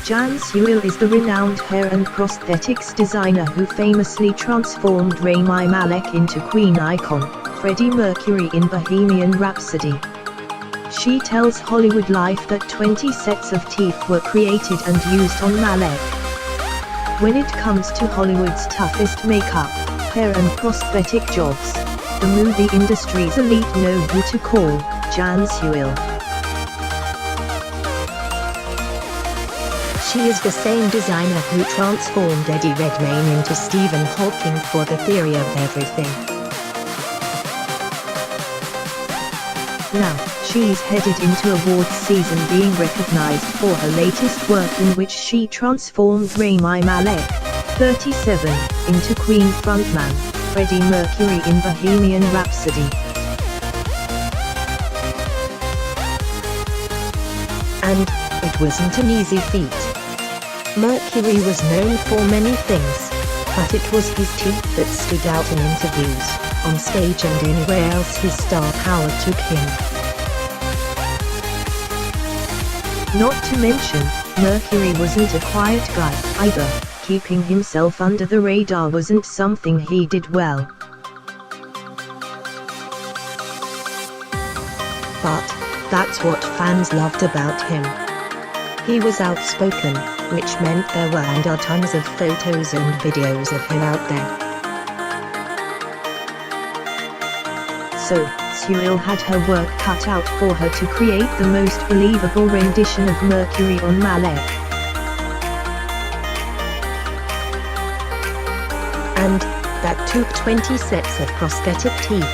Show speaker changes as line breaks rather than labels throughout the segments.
Sewell is the renowned hair and prosthetics designer who famously transformed Rami Malek into Queen icon, Freddie Mercury in Bohemian Rhapsody. She tells Hollywood Life that 20 sets of teeth were created and used on Malek. When it comes to Hollywood's toughest makeup, hair and prosthetic jobs, the movie industry's elite know who to call, Sewell.
She is the same designer who transformed Eddie Redmayne into Stephen Hawking for the theory of everything.
Now, she's headed into awards season being recognized for her latest work in which she transformed Rami Malek, 37, into Queen frontman, Freddie Mercury in Bohemian Rhapsody.
And it wasn't an easy feat. Mercury was known for many things, but it was his teeth that stood out in interviews, on stage and anywhere else his star power took him.
Not to mention, Mercury wasn't a quiet guy, either. Keeping himself under the radar wasn't something he did well.
But that's what fans loved about him. He was outspoken, which meant there were and are tons of photos and videos of him out there.
So, Sewell had her work cut out for her to create the most believable rendition of Mercury on Malek.
And that took 20 sets of prosthetic teeth.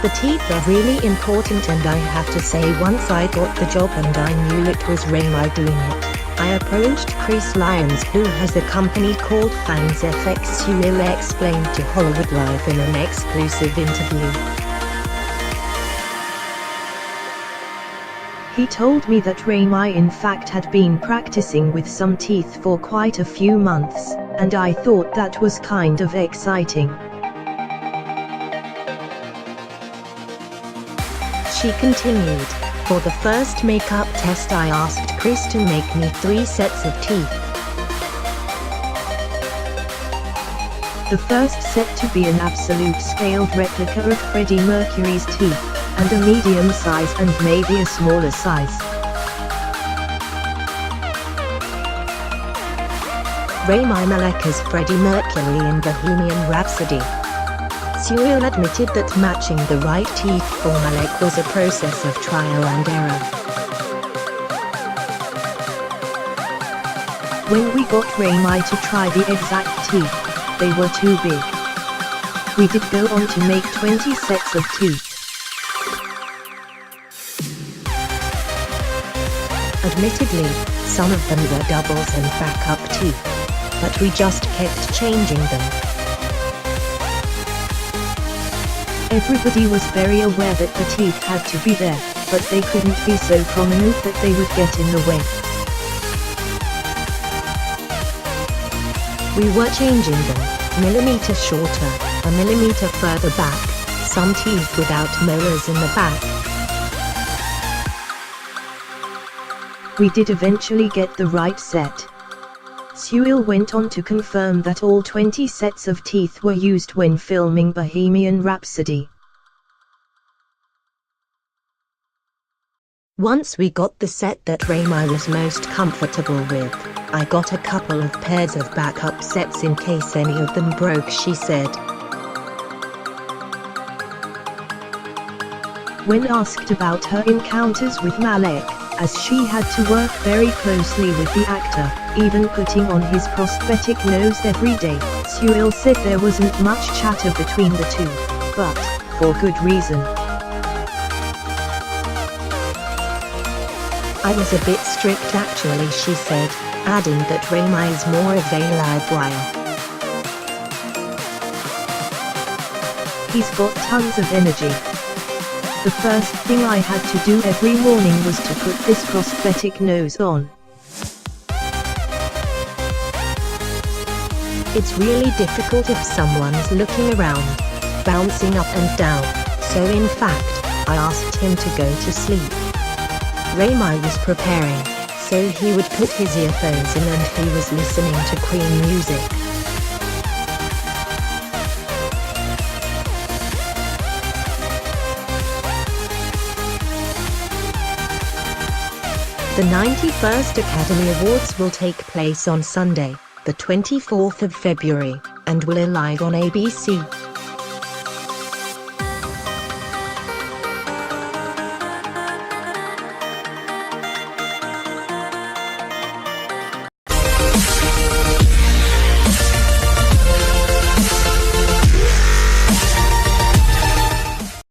The teeth are really important, and I have to say, once I got the job and I knew it was Rami doing it, I approached Chris Lyons, who has a company called Fangs FX. Sewell explained to Hollywood Life in an exclusive interview.
He told me that Rami in fact had been practicing with some teeth for quite a few months, and I thought that was kind of exciting.
She continued, for the first makeup test I asked Chris to make me 3 sets of teeth.
The first set to be an absolute scaled replica of Freddie Mercury's teeth, and a medium size and maybe a smaller size.
Rami Malek as Freddie Mercury in Bohemian Rhapsody. Sewell admitted that matching the right teeth for Malek was a process of trial and error.
When we got Rami to try the exact teeth, they were too big. We did go on to make 20 sets of teeth.
Admittedly, some of them were doubles and backup teeth, but we just kept changing them.
Everybody was very aware that the teeth had to be there, but they couldn't be so prominent that they would get in the way.
We were changing them, millimeter shorter, a millimeter further back, some teeth without molars in the back.
We did eventually get the right set. Sewell went on to confirm that all 20 sets of teeth were used when filming Bohemian Rhapsody.
Once we got the set that Rami was most comfortable with, I got a couple of pairs of backup sets in case any of them broke, she said.
When asked about her encounters with Malek, as she had to work very closely with the actor, even putting on his prosthetic nose every day, Sewell said there wasn't much chatter between the two, but for good reason.
I was a bit strict actually, she said, adding that Rami is more of a live wire.
He's got tons of energy. The first thing I had to do every morning was to put this prosthetic nose on.
It's really difficult if someone's looking around, bouncing up and down, so in fact, I asked him to go to sleep. Rami was preparing, so he would put his earphones in and he was listening to Queen music. The 91st Academy Awards will take place on Sunday, the 24th of February, and will air live on ABC.